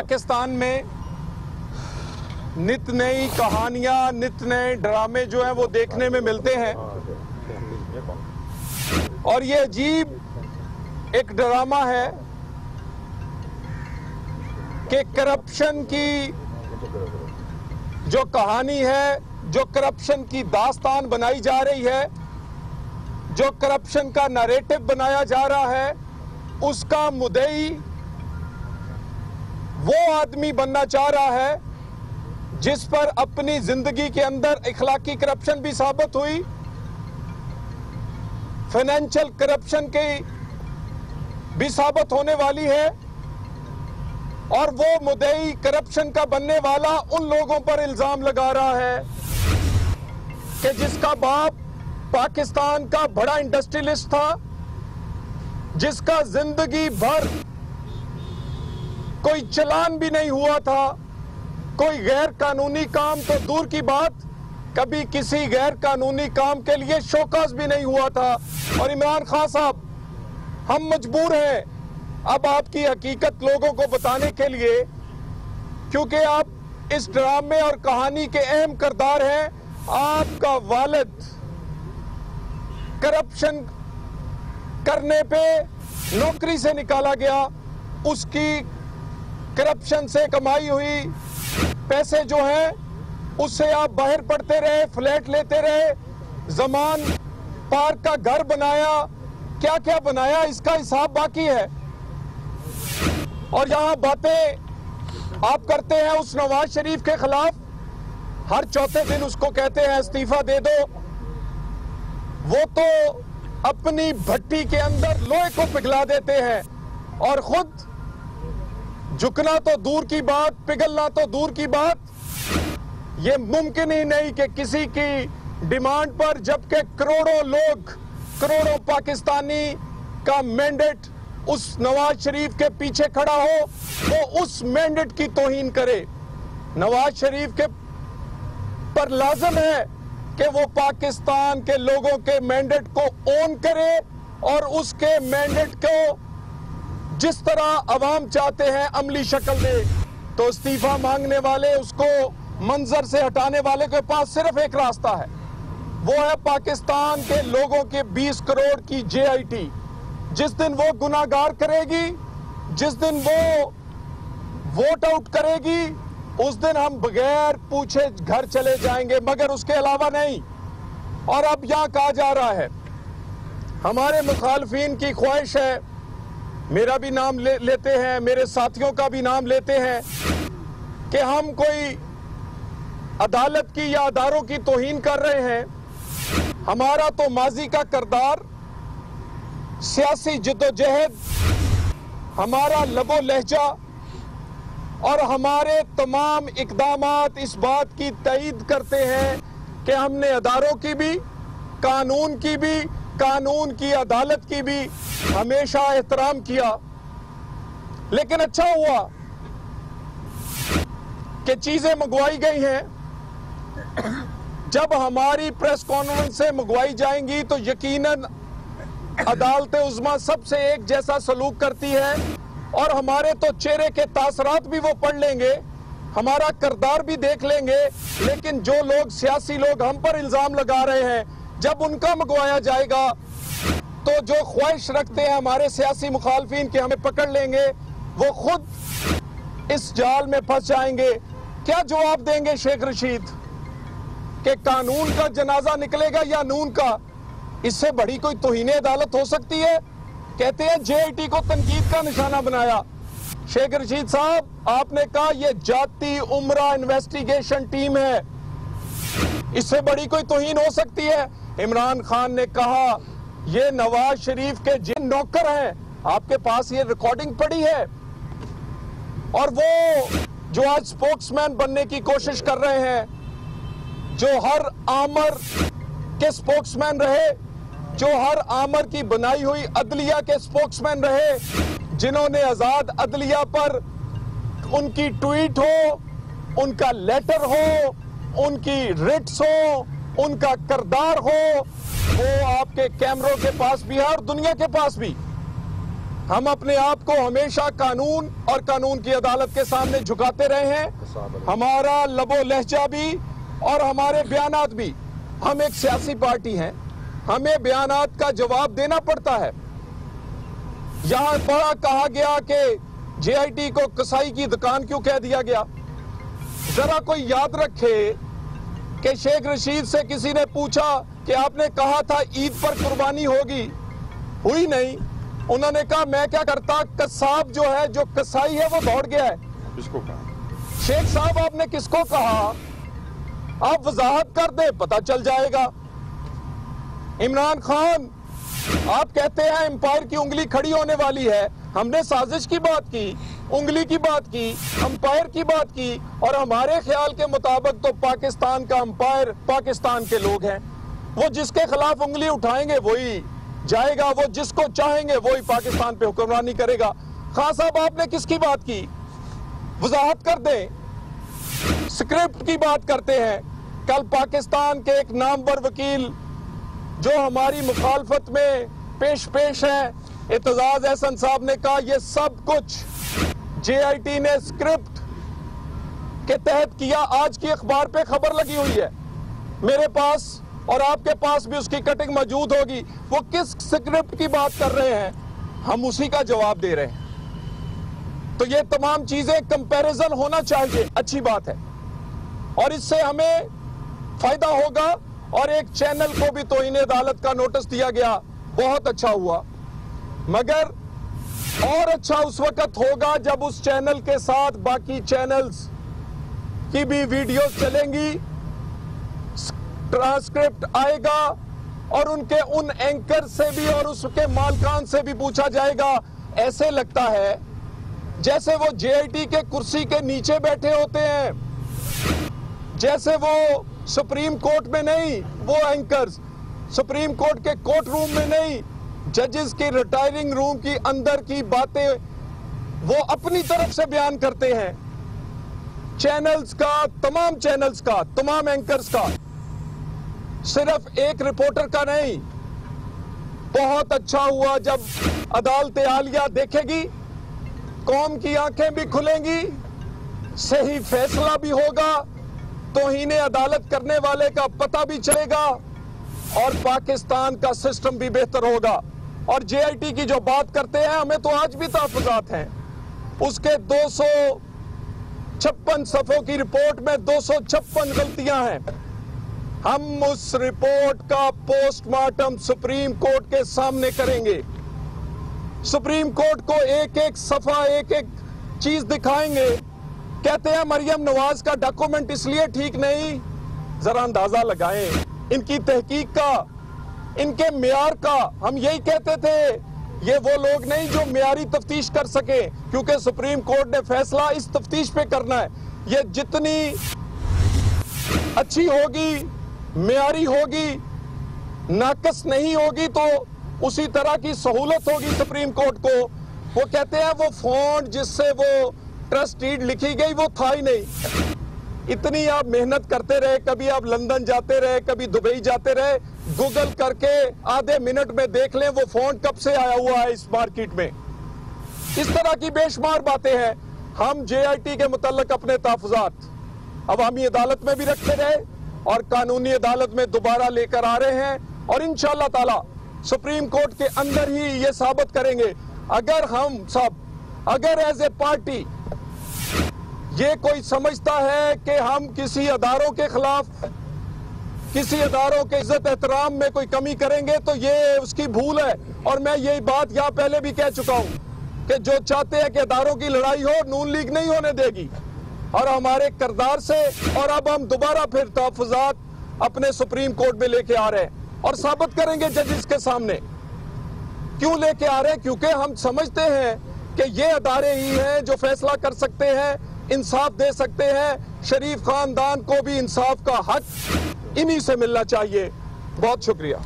पाकिस्तान में नित नई कहानियां, नित नए ड्रामे जो हैं वो देखने में मिलते हैं और ये अजीब एक ड्रामा है कि करप्शन की जो कहानी है, जो करप्शन की दास्तान बनाई जा रही है, जो करप्शन का नैरेटिव बनाया जा रहा है, उसका मुद्दई वो आदमी बनना चाह रहा है जिस पर अपनी जिंदगी के अंदर इखलाकी करप्शन भी साबित हुई, फाइनेंशियल करप्शन की भी साबित होने वाली है और वो मुद्दई करप्शन का बनने वाला उन लोगों पर इल्जाम लगा रहा है कि जिसका बाप पाकिस्तान का बड़ा इंडस्ट्रियलिस्ट था, जिसका जिंदगी भर कोई चालान भी नहीं हुआ था, कोई गैर कानूनी काम तो दूर की बात, कभी किसी गैर कानूनी काम के लिए शोकस भी नहीं हुआ था। और इमरान खान साहब, हम मजबूर हैं अब आपकी हकीकत लोगों को बताने के लिए, क्योंकि आप इस ड्रामे और कहानी के अहम किरदार हैं। आपका वालिद करप्शन करने पे नौकरी से निकाला गया, उसकी करप्शन से कमाई हुई पैसे जो हैं उससे आप बाहर पड़ते रहे, फ्लैट लेते रहे, जमान पार्क का घर बनाया, क्या क्या बनाया, इसका हिसाब बाकी है। और यहां बातें आप करते हैं उस नवाज शरीफ के खिलाफ, हर चौथे दिन उसको कहते हैं इस्तीफा दे दो। वो तो अपनी भट्टी के अंदर लोहे को पिघला देते हैं और खुद झुकना तो दूर की बात, पिघलना तो दूर की बात, ये मुमकिन ही नहीं कि किसी की डिमांड पर, जबकि करोड़ों लोग, करोड़ों पाकिस्तानी का मैंडेट उस नवाज शरीफ के पीछे खड़ा हो, वो उस मैंडेट की तौहीन करे। नवाज शरीफ के पर लाजम है कि वो पाकिस्तान के लोगों के मैंडेट को ओन करे और उसके मैंडेट को जिस तरह अवाम चाहते हैं अमली शक्ल दे। तो इस्तीफा मांगने वाले, उसको मंजर से हटाने वाले के पास सिर्फ एक रास्ता है, वो है पाकिस्तान के लोगों के 20 करोड़ की JIT। जिस दिन वो गुनाहगार करेगी, जिस दिन वो वोट आउट करेगी, उस दिन हम बगैर पूछे घर चले जाएंगे, मगर उसके अलावा नहीं। और अब यहां कहा जा रहा है, हमारे मुखालफिन की ख्वाहिश है, मेरा भी नाम लेते हैं, मेरे साथियों का भी नाम लेते हैं कि हम कोई अदालत की या अदारों की तौहीन कर रहे हैं। हमारा तो माजी का किरदार, सियासी जद्दोजहद, हमारा लबो लहजा और हमारे तमाम इकदामात इस बात की तईद करते हैं कि हमने अदारों की भी, कानून की भी, कानून की अदालत की भी हमेशा एहतराम किया। लेकिन अच्छा हुआ कि चीजें मंगवाई गई हैं। जब हमारी प्रेस कॉन्फ्रेंस से मंगवाई जाएंगी तो यकीनन अदालत उज़्मा सबसे एक जैसा सलूक करती है और हमारे तो चेहरे के तासरात भी वो पढ़ लेंगे, हमारा किरदार भी देख लेंगे। लेकिन जो लोग, सियासी लोग हम पर इल्जाम लगा रहे हैं, जब उनका मंगवाया जाएगा तो जो ख्वाहिश रखते हैं हमारे सियासी मुखालफिन के हमें पकड़ लेंगे, वो खुद इस जाल में फंस जाएंगे। क्या जवाब देंगे शेख रशीद कि कानून का जनाजा निकलेगा या नून का? इससे बड़ी कोई तौहीन अदालत हो सकती है? कहते हैं JIT को तनकीद का निशाना बनाया। शेख रशीद साहब, आपने कहा ये जाती उमरा इन्वेस्टिगेशन टीम है, इससे बड़ी कोई तौहीन हो सकती है? इमरान खान ने कहा ये नवाज शरीफ के जिन नौकर हैं, आपके पास ये रिकॉर्डिंग पड़ी है, और वो जो आज स्पोक्समैन बनने की कोशिश कर रहे हैं, जो हर आमर के स्पोक्समैन रहे, जो हर आमर की बनाई हुई अदलिया के स्पोक्समैन रहे, जिन्होंने आजाद अदलिया पर उनकी ट्वीट हो, उनका लेटर हो, उनकी रिट्स हो, उनका किरदार हो, वो आपके कैमरों के पास भी है और दुनिया के पास भी। हम अपने आप को हमेशा कानून और कानून की अदालत के सामने झुकाते रहे हैं। हमारा लबो लहजा भी और हमारे बयानात भी, हम एक सियासी पार्टी हैं, हमें बयानात का जवाब देना पड़ता है। यहां बड़ा कहा गया कि जेआईटी को कसाई की दुकान क्यों कह दिया गया। जरा कोई याद रखे कि शेख रशीद से किसी ने पूछा कि आपने कहा था ईद पर कुर्बानी होगी, हुई नहीं। उन्होंने कहा मैं क्या करता, कसाब जो है, जो कसाई है, वो दौड़ गया है। किसको कहा? शेख साहब आपने किसको कहा? आप वजाहत कर दे, पता चल जाएगा। इमरान खान, आप कहते हैं एम्पायर की उंगली खड़ी होने वाली है। हमने साजिश की बात की, उंगली की बात की, अंपायर की बात की, और हमारे ख्याल के मुताबिक तो पाकिस्तान का अंपायर पाकिस्तान के लोग हैं। वो जिसके खिलाफ उंगली उठाएंगे वही जाएगा, वो जिसको चाहेंगे वही पाकिस्तान पे हुक्मरानी करेगा। खान साहब आपने किसकी बात की? वजाहत कर दें। स्क्रिप्ट की बात करते हैं। कल पाकिस्तान के एक नामवर वकील जो हमारी मुखालफत में पेश है, एतजाज एहसन साहब ने कहा यह सब कुछ जेआईटी ने स्क्रिप्ट के तहत किया। आज की अखबार पे खबर लगी हुई है, मेरे पास और आपके पास भी उसकी कटिंग मौजूद होगी। वो किस स्क्रिप्ट की बात कर रहे हैं, हम उसी का जवाब दे रहे हैं। तो ये तमाम चीजें कंपैरिजन होना चाहिए, अच्छी बात है, और इससे हमें फायदा होगा। और एक चैनल को भी तौहीन अदालत का नोटिस दिया गया, बहुत अच्छा हुआ, मगर और अच्छा उस वक्त होगा जब उस चैनल के साथ बाकी चैनल्स की भी वीडियोस चलेंगी, ट्रांसक्रिप्ट आएगा, और उनके उन एंकर से भी और उसके मालकान से भी पूछा जाएगा। ऐसे लगता है जैसे वो जेआईटी के कुर्सी के नीचे बैठे होते हैं, जैसे वो सुप्रीम कोर्ट में नहीं, वो एंकर्स सुप्रीम कोर्ट के कोर्ट रूम में नहीं, जजेस की रिटायरिंग रूम की अंदर की बातें वो अपनी तरफ से बयान करते हैं। चैनल्स का, तमाम चैनल्स का, तमाम एंकर्स का, सिर्फ एक रिपोर्टर का नहीं। बहुत अच्छा हुआ जब अदालत आलिया देखेगी, कौम की आंखें भी खुलेंगी, सही फैसला भी होगा, तौहीन अदालत करने वाले का पता भी चलेगा, और पाकिस्तान का सिस्टम भी बेहतर होगा। और जेआईटी की जो बात करते हैं, हमें तो आज भी तहफ़्फ़ुज़ात हैं। उसके 256 सफ़ों की रिपोर्ट में 256 गलतियां हैं। हम उस रिपोर्ट का पोस्टमार्टम सुप्रीम कोर्ट के सामने करेंगे। सुप्रीम कोर्ट को एक एक सफा, एक एक चीज दिखाएंगे। कहते हैं मरियम नवाज का डॉक्यूमेंट इसलिए ठीक नहीं, जरा अंदाजा लगाएं इनकी तहकीक का, इनके मेयार का। हम यही कहते थे, ये वो लोग नहीं जो मेयारी तफ्तीश कर सके, क्योंकि सुप्रीम कोर्ट ने फैसला इस तफ्तीश पे करना है। ये जितनी अच्छी होगी, मेयारी होगी, नाकस नहीं होगी, तो उसी तरह की सहूलत होगी सुप्रीम कोर्ट को। वो कहते हैं वो फॉन्ट जिससे वो ट्रस्ट डीड लिखी गई वो था ही नहीं। इतनी आप मेहनत करते रहे, कभी आप लंदन जाते रहे, कभी दुबई जाते रहे, गूगल करके आधे मिनट में देख लें वो फॉन्ट कब से आया हुआ है इस मार्केट में। इस तरह की बेशुमार बातें हैं। हम जेआईटी के मुतल्लिक अपने तहफ़्फ़ुज़ात अवामी अदालत में भी रखते रहे और कानूनी अदालत में दोबारा लेकर आ रहे हैं, और इंशाअल्लाह ताला सुप्रीम कोर्ट के अंदर ही ये साबित करेंगे। अगर हम सब, अगर एज ए पार्टी ये कोई समझता है कि हम किसी अदारों के खिलाफ, किसी अदारों के इज्जत एहतराम में कोई कमी करेंगे, तो ये उसकी भूल है। और मैं यही बात यहाँ पहले भी कह चुका हूँ कि जो चाहते हैं कि अदारों की लड़ाई हो, नून लीग नहीं होने देगी। और हमारे किरदार से, और अब हम दोबारा फिर तहफ़्फ़ुज़ात अपने सुप्रीम कोर्ट में लेके आ रहे हैं और साबित करेंगे जजेस के सामने क्यों लेके आ रहे हैं। क्योंकि हम समझते हैं कि ये अदारे ही हैं जो फैसला कर सकते हैं, इंसाफ दे सकते हैं। शरीफ खानदान को भी इंसाफ का हक इन्हीं से मिलना चाहिए। बहुत शुक्रिया।